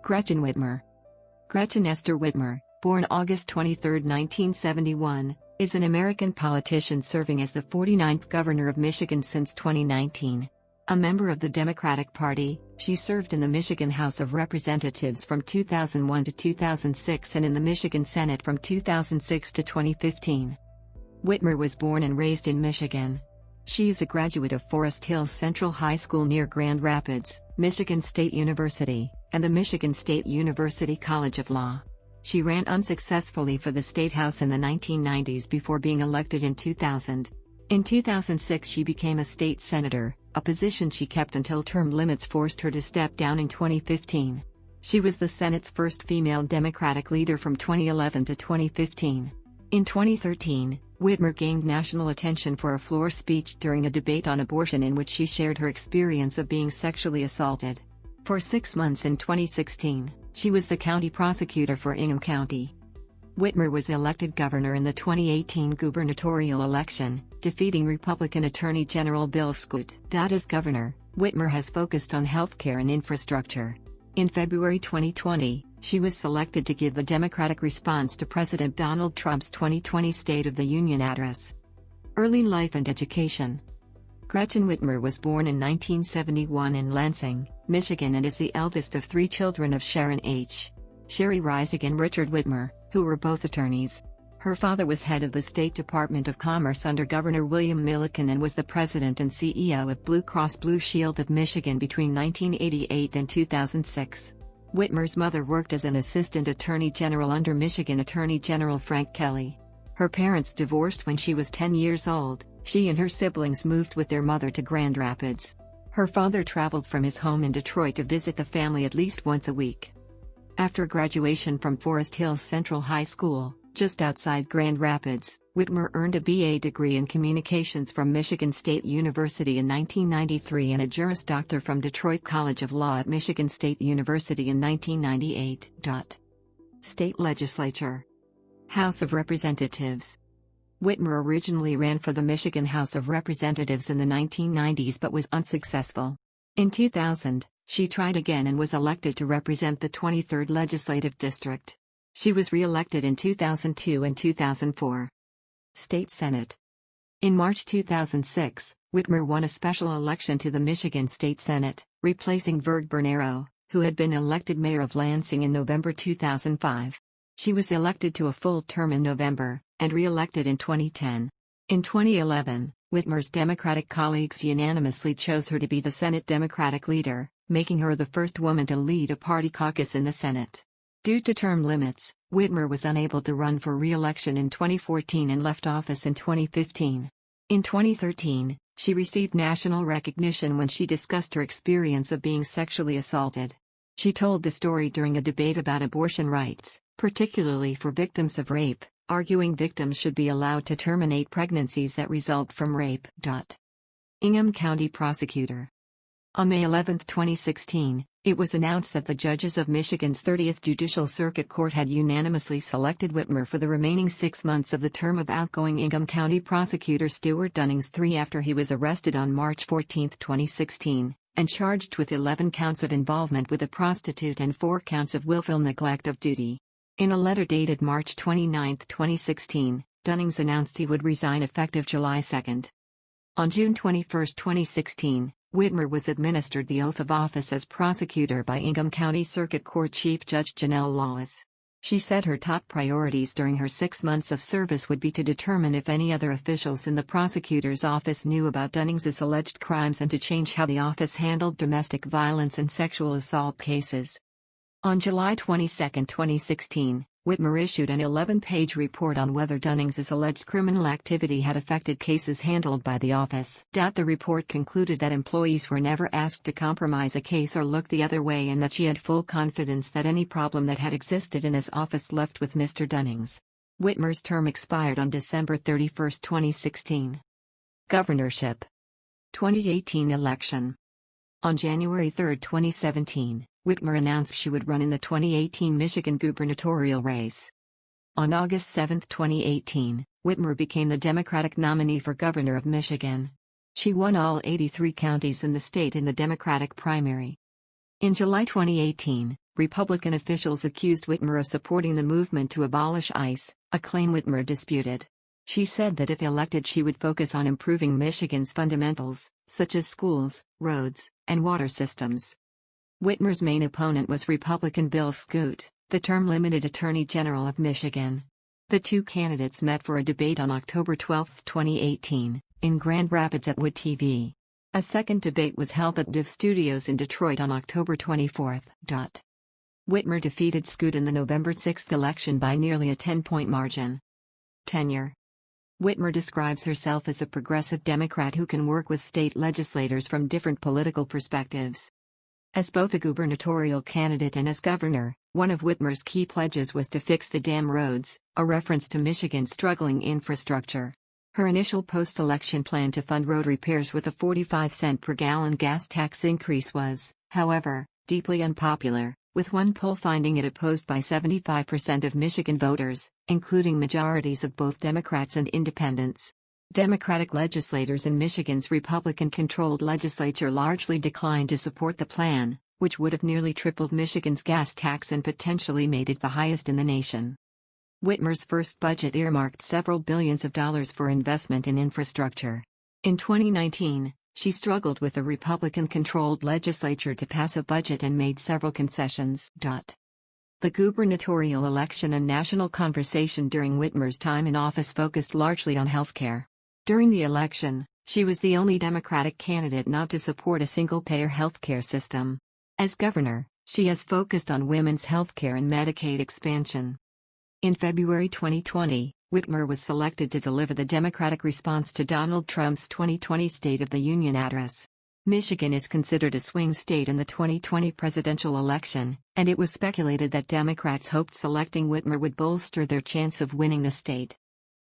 Gretchen Whitmer. Gretchen Esther Whitmer, born August 23, 1971, is an American politician serving as the 49th governor of Michigan since 2019. A member of the Democratic Party, she served in the Michigan House of Representatives from 2001 to 2006 and in the Michigan Senate from 2006 to 2015. Whitmer was born and raised in Michigan. She is a graduate of Forest Hills Central High School near Grand Rapids, Michigan State University, and the Michigan State University College of Law. She ran unsuccessfully for the State House in the 1990s before being elected in 2000. In 2006 she became a state senator, a position she kept until term limits forced her to step down in 2015. She was the Senate's first female Democratic leader from 2011 to 2015. In 2013, Whitmer gained national attention for a floor speech during a debate on abortion in which she shared her experience of being sexually assaulted. For 6 months in 2016, she was the county prosecutor for Ingham County. Whitmer was elected governor in the 2018 gubernatorial election, defeating Republican Attorney General Bill Scoot. As governor, Whitmer has focused on healthcare and infrastructure. In February 2020, she was selected to give the Democratic response to President Donald Trump's 2020 State of the Union address. Early life and education. Gretchen Whitmer was born in 1971 in Lansing, Michigan and is the eldest of 3 children of Sharon H. Sherry Reisig and Richard Whitmer, who were both attorneys. Her father was head of the State Department of Commerce under Governor William Milliken and was the president and CEO of Blue Cross Blue Shield of Michigan between 1988 and 2006. Whitmer's mother worked as an assistant attorney general under Michigan Attorney General Frank Kelly. Her parents divorced when she was 10 years old. She and her siblings moved with their mother to Grand Rapids. Her father traveled from his home in Detroit to visit the family at least once a week. After graduation from Forest Hills Central High School, just outside Grand Rapids, Whitmer earned a BA degree in communications from Michigan State University in 1993 and a Juris Doctor from Detroit College of Law at Michigan State University in 1998. State Legislature. House of Representatives. Whitmer originally ran for the Michigan House of Representatives in the 1990s but was unsuccessful. In 2000, she tried again and was elected to represent the 23rd Legislative District. She was re-elected in 2002 and 2004. State Senate. In March 2006, Whitmer won a special election to the Michigan State Senate, replacing Virg Bernero, who had been elected mayor of Lansing in November 2005. She was elected to a full term in November, and re-elected in 2010. In 2011, Whitmer's Democratic colleagues unanimously chose her to be the Senate Democratic leader, making her the first woman to lead a party caucus in the Senate. Due to term limits, Whitmer was unable to run for re-election in 2014 and left office in 2015. In 2013, she received national recognition when she discussed her experience of being sexually assaulted. She told the story during a debate about abortion rights, particularly for victims of rape, arguing victims should be allowed to terminate pregnancies that result from rape. Ingham County Prosecutor. On May 11, 2016, it was announced that the judges of Michigan's 30th Judicial Circuit Court had unanimously selected Whitmer for the remaining 6 months of the term of outgoing Ingham County Prosecutor Stuart Dunnings III after he was arrested on March 14, 2016, and charged with 11 counts of involvement with a prostitute and 4 counts of willful neglect of duty. In a letter dated March 29, 2016, Dunnings announced he would resign effective July 2. On June 21, 2016, Whitmer was administered the oath of office as prosecutor by Ingham County Circuit Court Chief Judge Janelle Lawless. She said her top priorities during her 6 months of service would be to determine if any other officials in the prosecutor's office knew about Dunnings's alleged crimes and to change how the office handled domestic violence and sexual assault cases. On July 22, 2016, Whitmer issued an 11-page report on whether Dunnings's alleged criminal activity had affected cases handled by the office. The report concluded that employees were never asked to compromise a case or look the other way and that she had full confidence that any problem that had existed in his office left with Mr. Dunnings. Whitmer's term expired on December 31, 2016. Governorship. 2018 election. On January 3, 2017, Whitmer announced she would run in the 2018 Michigan gubernatorial race. On August 7, 2018, Whitmer became the Democratic nominee for governor of Michigan. She won all 83 counties in the state in the Democratic primary. In July 2018, Republican officials accused Whitmer of supporting the movement to abolish ICE, a claim Whitmer disputed. She said that if elected she would focus on improving Michigan's fundamentals, such as schools, roads, and water systems. Whitmer's main opponent was Republican Bill Scoot, the term-limited Attorney General of Michigan. The two candidates met for a debate on October 12, 2018, in Grand Rapids at Wood TV. A second debate was held at DIV Studios in Detroit on October 24. Whitmer defeated Scoot in the November 6 election by nearly a 10-point margin. Tenure. Whitmer describes herself as a progressive Democrat who can work with state legislators from different political perspectives. As both a gubernatorial candidate and as governor, one of Whitmer's key pledges was to fix the damn roads, a reference to Michigan's struggling infrastructure. Her initial post-election plan to fund road repairs with a 45-cent per gallon gas tax increase was, however, deeply unpopular, with one poll finding it opposed by 75% of Michigan voters, including majorities of both Democrats and independents. Democratic legislators in Michigan's Republican-controlled legislature largely declined to support the plan, which would have nearly tripled Michigan's gas tax and potentially made it the highest in the nation. Whitmer's first budget earmarked several billions of dollars for investment in infrastructure. In 2019, she struggled with a Republican-controlled legislature to pass a budget and made several concessions. The gubernatorial election and national conversation during Whitmer's time in office focused largely on health care. During the election, she was the only Democratic candidate not to support a single-payer health care system. As governor, she has focused on women's health care and Medicaid expansion. In February 2020, Whitmer was selected to deliver the Democratic response to Donald Trump's 2020 State of the Union address. Michigan is considered a swing state in the 2020 presidential election, and it was speculated that Democrats hoped selecting Whitmer would bolster their chance of winning the state.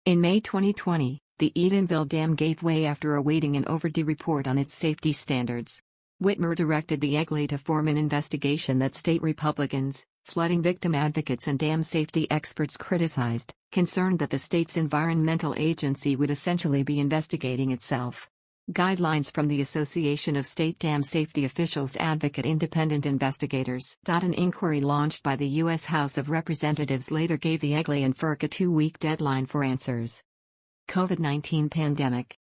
In May 2020, the Edenville Dam gave way after awaiting an overdue report on its safety standards. Whitmer directed the EGLE to form an investigation that state Republicans, flooding victim advocates and dam safety experts criticized, concerned that the state's environmental agency would essentially be investigating itself. Guidelines from the Association of State Dam Safety Officials advocate independent investigators. An inquiry launched by the U.S. House of Representatives later gave the EGLE and FERC a 2-week deadline for answers. COVID-19 pandemic.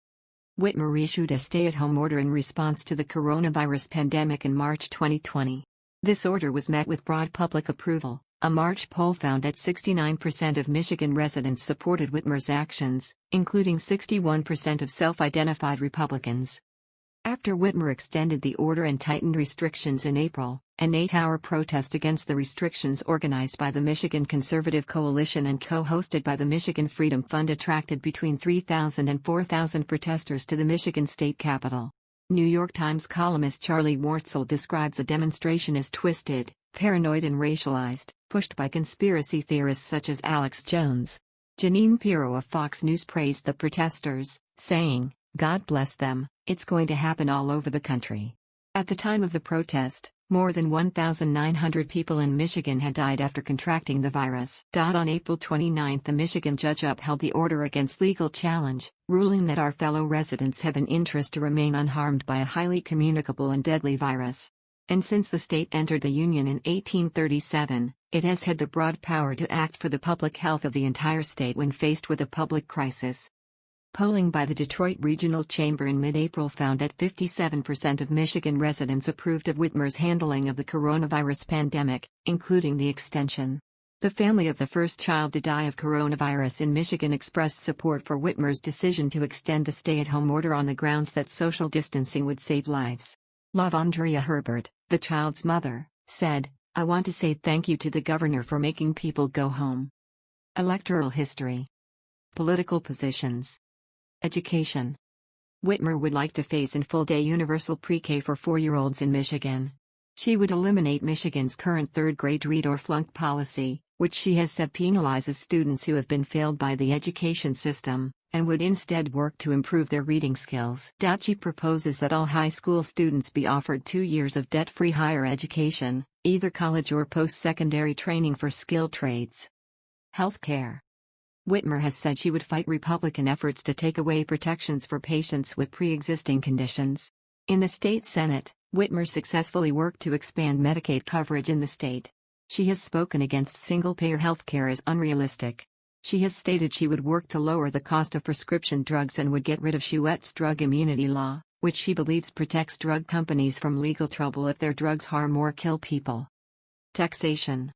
Whitmer issued a stay-at-home order in response to the coronavirus pandemic in March 2020. This order was met with broad public approval. A March poll found that 69% of Michigan residents supported Whitmer's actions, including 61% of self-identified Republicans. After Whitmer extended the order and tightened restrictions in April, an 8-hour protest against the restrictions organized by the Michigan Conservative Coalition and co-hosted by the Michigan Freedom Fund attracted between 3,000 and 4,000 protesters to the Michigan state capitol. New York Times columnist Charlie Wartzel described the demonstration as twisted, paranoid and racialized, pushed by conspiracy theorists such as Alex Jones. Janine Pirro of Fox News praised the protesters, saying, "God bless them, it's going to happen all over the country." At the time of the protest, more than 1,900 people in Michigan had died after contracting the virus. On April 29, a Michigan judge upheld the order against legal challenge, ruling that our fellow residents have an interest to remain unharmed by a highly communicable and deadly virus. And since the state entered the Union in 1837, it has had the broad power to act for the public health of the entire state when faced with a public crisis. Polling by the Detroit Regional Chamber in mid-April found that 57% of Michigan residents approved of Whitmer's handling of the coronavirus pandemic, including the extension. The family of the first child to die of coronavirus in Michigan expressed support for Whitmer's decision to extend the stay-at-home order on the grounds that social distancing would save lives. Lavondria Herbert, the child's mother, said, "I want to say thank you to the governor for making people go home." Electoral history. Political positions. Education. Whitmer would like to phase in full-day universal pre-K for 4-year-olds in Michigan. She would eliminate Michigan's current third-grade read or flunk policy, which she has said penalizes students who have been failed by the education system, and would instead work to improve their reading skills. She proposes that all high school students be offered 2 years of debt-free higher education, either college or post-secondary training for skilled trades. Health care. Whitmer has said she would fight Republican efforts to take away protections for patients with pre-existing conditions. In the state Senate, Whitmer successfully worked to expand Medicaid coverage in the state. She has spoken against single-payer healthcare as unrealistic. She has stated she would work to lower the cost of prescription drugs and would get rid of Shite's drug immunity law, which she believes protects drug companies from legal trouble if their drugs harm or kill people. Taxation.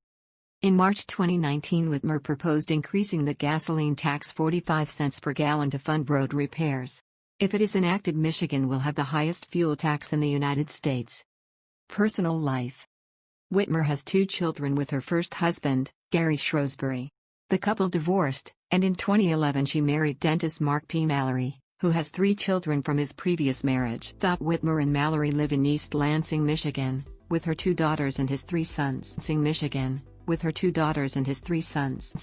In March 2019, Whitmer proposed increasing the gasoline tax 45 cents per gallon to fund road repairs. If it is enacted, Michigan will have the highest fuel tax in the United States. Personal life. Whitmer has 2 children with her first husband, Gary Shrewsbury. The couple divorced, and in 2011 she married dentist Mark P. Mallory, who has 3 children from his previous marriage. Whitmer and Mallory live in East Lansing, Michigan, with her 2 daughters and his 3 sons. Michigan, with her 2 daughters and his 3 sons.